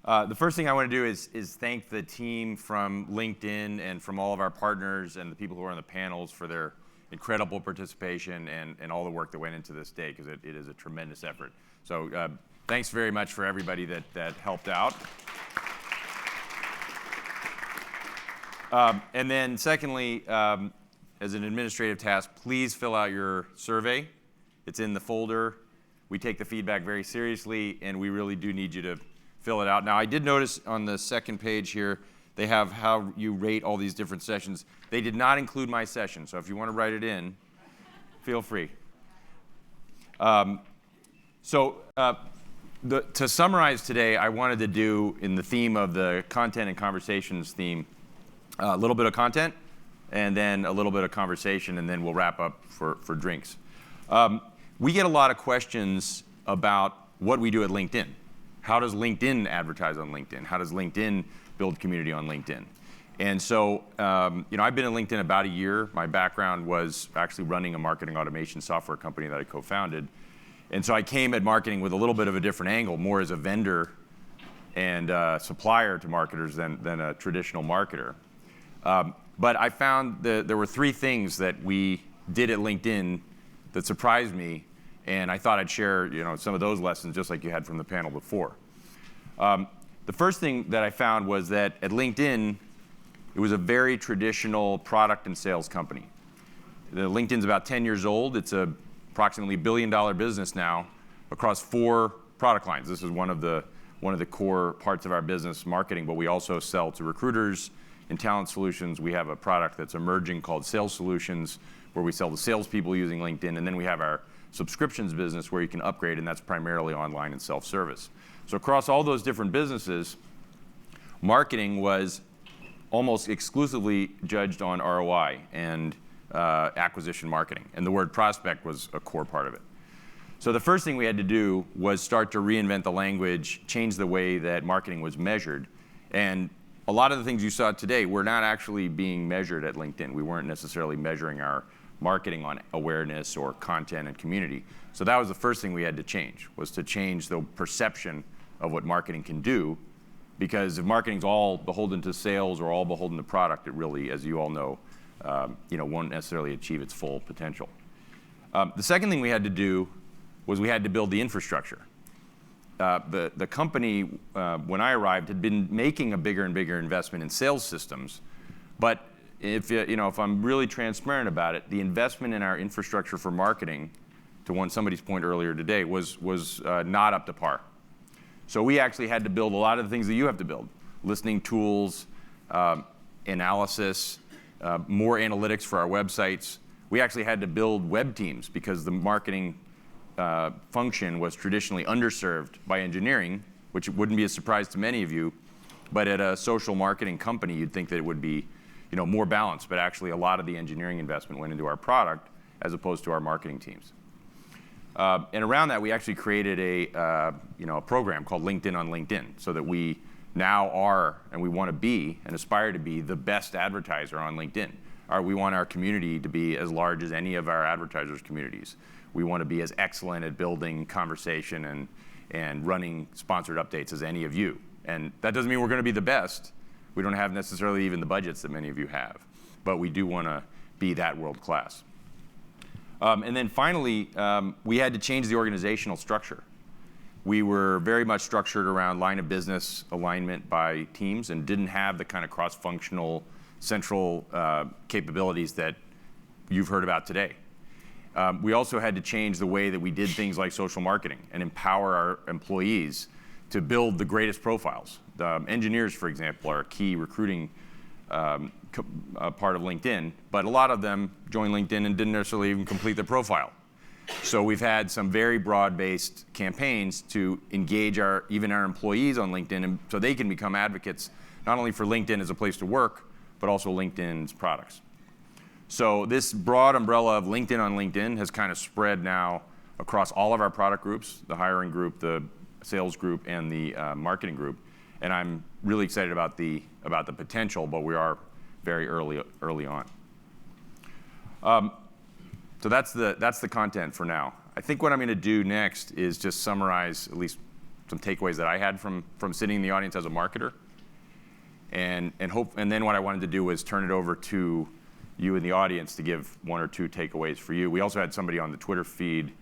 The first thing I want to do is thank the team from LinkedIn and from all of our partners and the people who are on the panels for their incredible participation and all the work that went into this day, because it is a tremendous effort. So thanks very much for everybody that helped out. And then secondly, as an administrative task, please fill out your survey. It's in the folder. We take the feedback very seriously, and we really do need you to fill it out. Now, I did notice on the second page here, they have how you rate all these different sessions. They did not include my session, so if you want to write it in, feel free. To summarize today, I wanted to do, in the theme of the content and conversations theme, a little bit of content, and then a little bit of conversation, and then we'll wrap up for drinks. We get a lot of questions about what we do at LinkedIn. How does LinkedIn advertise on LinkedIn? How does LinkedIn build community on LinkedIn? And so, I've been at LinkedIn about a year. My background was actually running a marketing automation software company that I co-founded. And so I came at marketing with a little bit of a different angle, more as a vendor and supplier to marketers than a traditional marketer. But I found that there were three things that we did at LinkedIn that surprised me, and I thought I'd share some of those lessons just like you had from the panel before. The first thing that I found was that at LinkedIn, it was a very traditional product and sales company. LinkedIn's about 10 years old. It's a approximately $1 billion business now across 4 product lines. This is one of the core parts of our business, marketing, but we also sell to recruiters. In Talent Solutions, we have a product that's emerging called Sales Solutions, where we sell to salespeople using LinkedIn, and then we have our subscriptions business where you can upgrade, and that's primarily online and self-service. So across all those different businesses, marketing was almost exclusively judged on ROI and acquisition marketing, and the word prospect was a core part of it. So the first thing we had to do was start to reinvent the language, change the way that marketing was measured, and a lot of the things you saw today were not actually being measured at LinkedIn. We weren't necessarily measuring our marketing on awareness or content and community. So that was the first thing we had to change, was to change the perception of what marketing can do, because if marketing's all beholden to sales or all beholden to product, it really, as you all know, won't necessarily achieve its full potential. The second thing we had to do was we had to build the infrastructure. The company, when I arrived, had been making a bigger and bigger investment in sales systems, but if I'm really transparent about it, the investment in our infrastructure for marketing, to somebody's point earlier today, was not up to par. So we actually had to build a lot of the things that you have to build: listening tools, analysis, more analytics for our websites. We actually had to build web teams because the marketing function was traditionally underserved by engineering, which wouldn't be a surprise to many of you. But at a social marketing company, you'd think that it would be more balanced. But actually, a lot of the engineering investment went into our product as opposed to our marketing teams. And around that, we actually created a program called LinkedIn on LinkedIn, so that we now are, and we want to be and aspire to be, the best advertiser on LinkedIn. We want our community to be as large as any of our advertisers' communities. We want to be as excellent at building conversation and running sponsored updates as any of you. And that doesn't mean we're going to be the best. We don't have necessarily even the budgets that many of you have. But we do want to be that world class. And then finally, we had to change the organizational structure. We were very much structured around line of business alignment by teams and didn't have the kind of cross-functional central capabilities that you've heard about today. We also had to change the way that we did things like social marketing and empower our employees to build the greatest profiles. Engineers, for example, are a key recruiting part of LinkedIn, but a lot of them joined LinkedIn and didn't necessarily even complete their profile. So we've had some very broad-based campaigns to engage even our employees on LinkedIn, and so they can become advocates not only for LinkedIn as a place to work, but also LinkedIn's products. So this broad umbrella of LinkedIn on LinkedIn has kind of spread now across all of our product groups, the hiring group, the sales group, and the marketing group. And I'm really excited about the potential, but we are very early on. So that's the content for now. I think what I'm going to do next is just summarize, at least some takeaways that I had from sitting in the audience as a marketer. And then what I wanted to do was turn it over to you in the audience to give one or two takeaways for you. We also had somebody on the Twitter feed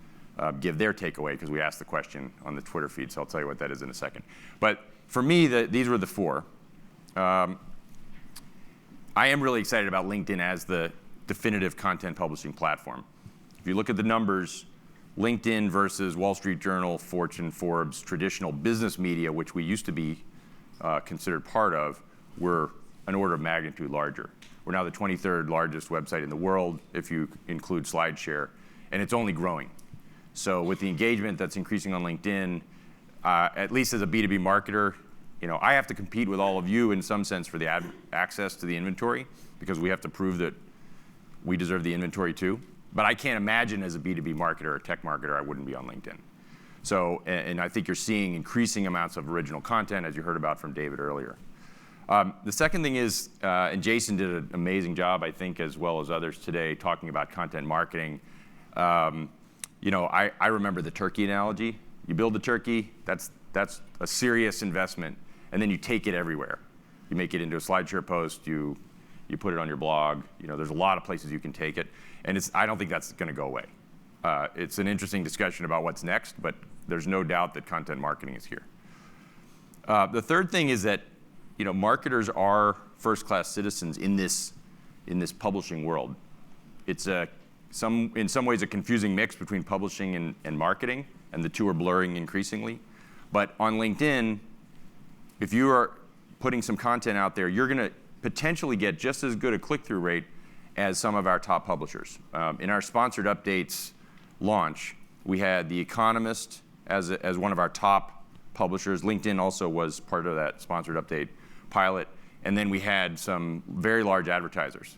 give their takeaway because we asked the question on the Twitter feed, so I'll tell you what that is in a second. But for me, these were the four. I am really excited about LinkedIn as the definitive content publishing platform. If you look at the numbers, LinkedIn versus Wall Street Journal, Fortune, Forbes, traditional business media, which we used to be considered part of, were an order of magnitude larger. We're now the 23rd largest website in the world if you include SlideShare, and it's only growing. So with the engagement that's increasing on LinkedIn, at least as a B2B marketer, I have to compete with all of you in some sense for the access to the inventory because we have to prove that we deserve the inventory too. But I can't imagine as a B2B marketer or tech marketer I wouldn't be on LinkedIn. So, and I think you're seeing increasing amounts of original content, as you heard about from David earlier. The second thing is, and Jason did an amazing job, I think, as well as others today, talking about content marketing. I remember the turkey analogy. You build the turkey, that's a serious investment, and then you take it everywhere. You make it into a SlideShare post, you put it on your blog. There's a lot of places you can take it, and I don't think that's going to go away. It's an interesting discussion about what's next, but there's no doubt that content marketing is here. The third thing is that marketers are first-class citizens in this publishing world. It's in some ways a confusing mix between publishing and marketing, and the two are blurring increasingly. But on LinkedIn, if you are putting some content out there, you're going to potentially get just as good a click-through rate as some of our top publishers. In our sponsored updates launch, we had The Economist as one of our top publishers. LinkedIn also was part of that sponsored update pilot. And then we had some very large advertisers.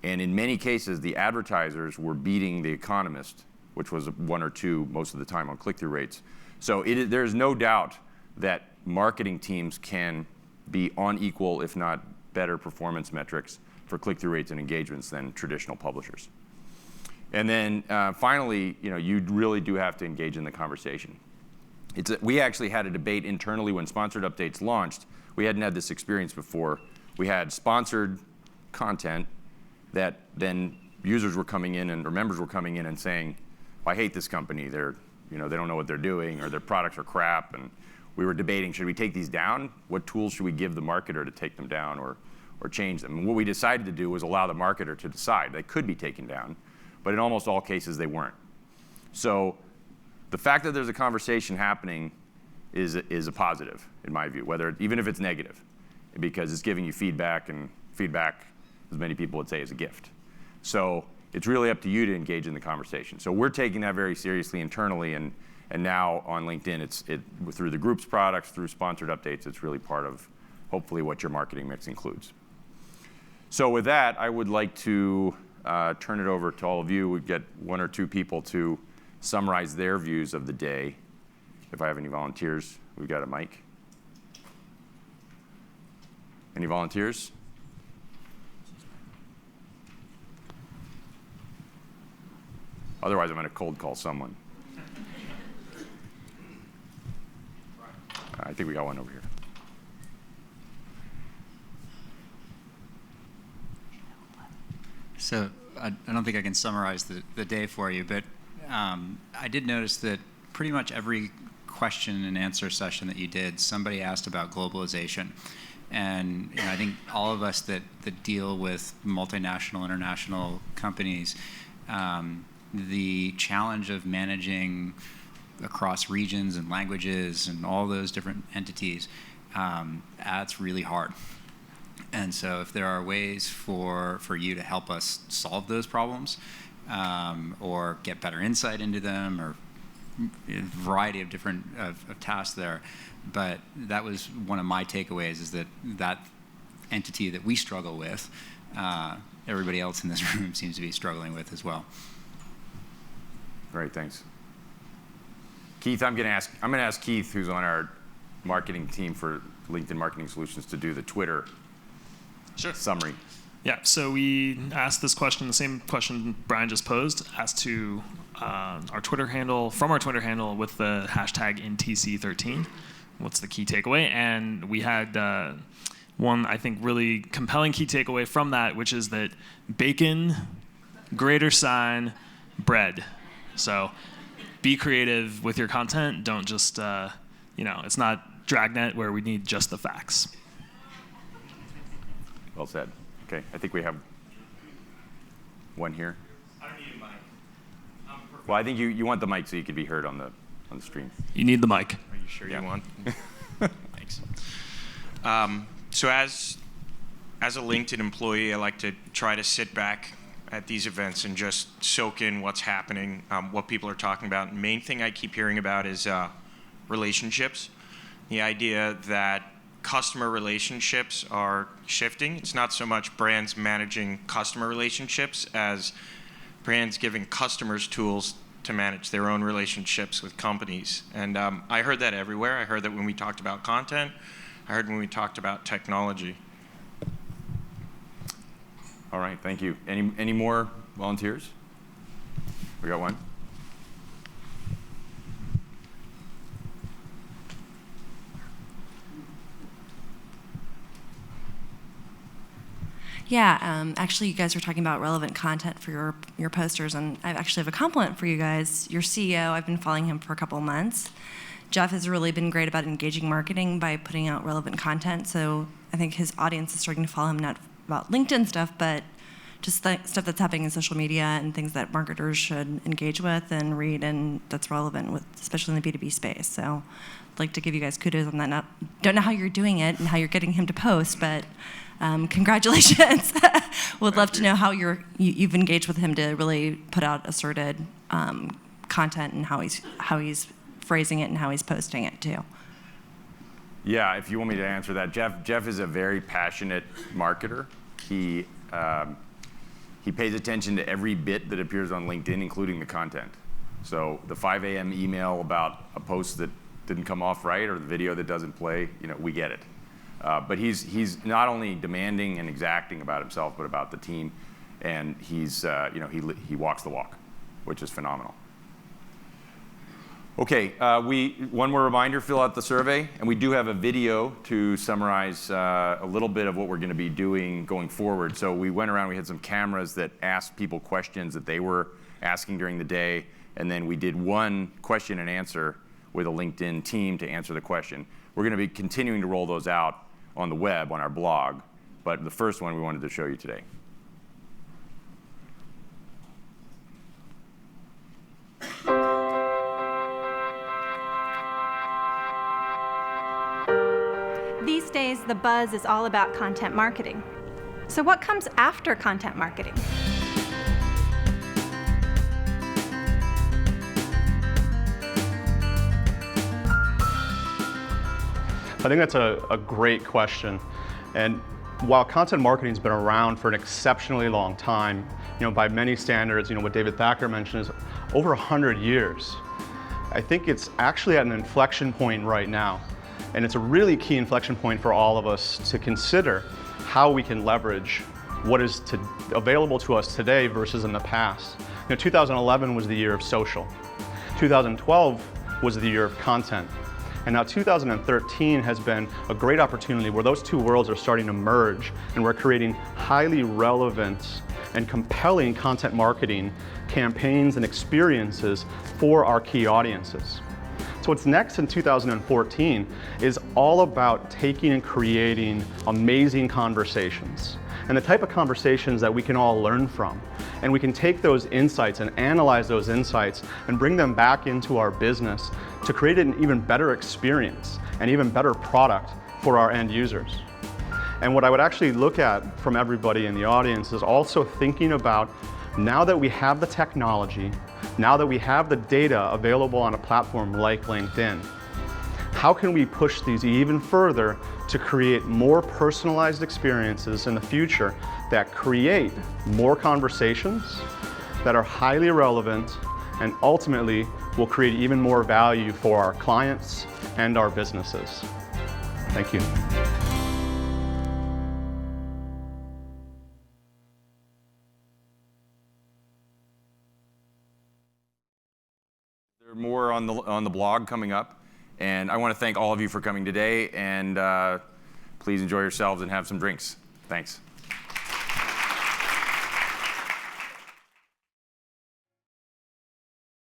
And in many cases, the advertisers were beating The Economist, which was 1 or 2 most of the time on click-through rates. So there's no doubt that marketing teams can be on equal, if not better, performance metrics for click-through rates and engagements than traditional publishers. And then finally, you really do have to engage in the conversation. We actually had a debate internally when sponsored updates launched. We hadn't had this experience before. We had sponsored content that then users were coming in or members were coming in and saying, I hate this company. They don't know what they're doing, or their products are crap. And we were debating, should we take these down? What tools should we give the marketer to take them down or change them? And what we decided to do was allow the marketer to decide. They could be taken down, but in almost all cases they weren't. So the fact that there's a conversation happening is a positive, in my view, even if it's negative, because it's giving you feedback, and feedback, as many people would say, is a gift. So it's really up to you to engage in the conversation. So we're taking that very seriously internally, and now on LinkedIn, through the group's products, through sponsored updates, it's really part of hopefully what your marketing mix includes. So with that, I would like to turn it over to all of you. We get 1 or 2 people to summarize their views of the day. If I have any volunteers, we've got a mic. Any volunteers? Otherwise, I'm going to cold call someone. I think we got one over here. So I don't think I can summarize the day for you, but I did notice that pretty much every question and answer session that you did, somebody asked about globalization. And I think all of us that deal with multinational, international companies, the challenge of managing across regions and languages and all those different entities, that's really hard. And so if there are ways for you to help us solve those problems or get better insight into them, or a variety of different tasks there. But that was one of my takeaways, is that entity that we struggle with, everybody else in this room seems to be struggling with as well. Great, thanks. Keith, I'm going to ask Keith, who's on our marketing team for LinkedIn Marketing Solutions, to do the Twitter summary. Yeah, so we asked this question, the same question Brian just posed, asked to our Twitter handle, from our Twitter handle with the hashtag #InTC13. What's the key takeaway? And we had one, I think, really compelling key takeaway from that, which is that bacon, greater sign, bread. So be creative with your content. Don't just, it's not Dragnet where we need just the facts. Well said. Okay, I think we have one here. I don't need a mic. Well, I think you want the mic so you can be heard on the stream. You need the mic. Are you sure Yeah. you want? Thanks. So as a LinkedIn employee, I like to try to sit back at these events and just soak in what's happening, what people are talking about. And the main thing I keep hearing about is relationships. The idea that customer relationships are shifting. It's not so much brands managing customer relationships as brands giving customers tools to manage their own relationships with companies. And I heard that everywhere. I heard that when we talked about content. I heard when we talked about technology. All right, thank you. Any more volunteers? We got one. Yeah, actually, you guys were talking about relevant content for your posters, and I actually have a compliment for you guys. Your CEO, I've been following him for a couple of months. Jeff has really been great about engaging marketing by putting out relevant content, so I think his audience is starting to follow him, not about LinkedIn stuff, but just stuff that's happening in social media and things that marketers should engage with and read, and that's relevant, especially in the B2B space. So I'd like to give you guys kudos on that. Don't know how you're doing it and how you're getting him to post, but congratulations. Would love to know how you've engaged with him to really put out asserted content and how he's phrasing it and how he's posting it too. Yeah, if you want me to answer that, Jeff is a very passionate marketer. He pays attention to every bit that appears on LinkedIn, including the content. So the 5 a.m. email about a post that didn't come off right or the video that doesn't play, we get it. But he's not only demanding and exacting about himself, but about the team, and he's he walks the walk, which is phenomenal. Okay, one more reminder: fill out the survey, and we do have a video to summarize a little bit of what we're going to be doing going forward. So we went around, we had some cameras that asked people questions that they were asking during the day, and then we did one question and answer with a LinkedIn team to answer the question. We're going to be continuing to roll those out on the web, on our blog, but the first one we wanted to show you today. These days, the buzz is all about content marketing. So what comes after content marketing? I think that's a great question. And while content marketing's been around for an exceptionally long time, by many standards, what David Thacker mentioned is over 100 years. I think it's actually at an inflection point right now. And it's a really key inflection point for all of us to consider how we can leverage what is available to us today versus in the past. 2011 was the year of social. 2012 was the year of content. And now 2013 has been a great opportunity where those two worlds are starting to merge, and we're creating highly relevant and compelling content marketing campaigns and experiences for our key audiences. So what's next in 2014 is all about taking and creating amazing conversations, and the type of conversations that we can all learn from. And we can take those insights and analyze those insights and bring them back into our business to create an even better experience and even better product for our end users. And what I would actually look at from everybody in the audience is also thinking about, now that we have the technology, now that we have the data available on a platform like LinkedIn, how can we push these even further to create more personalized experiences in the future that create more conversations that are highly relevant and ultimately will create even more value for our clients and our businesses? Thank you. more on the blog coming up. And I want to thank all of you for coming today, and please enjoy yourselves and have some drinks. Thanks.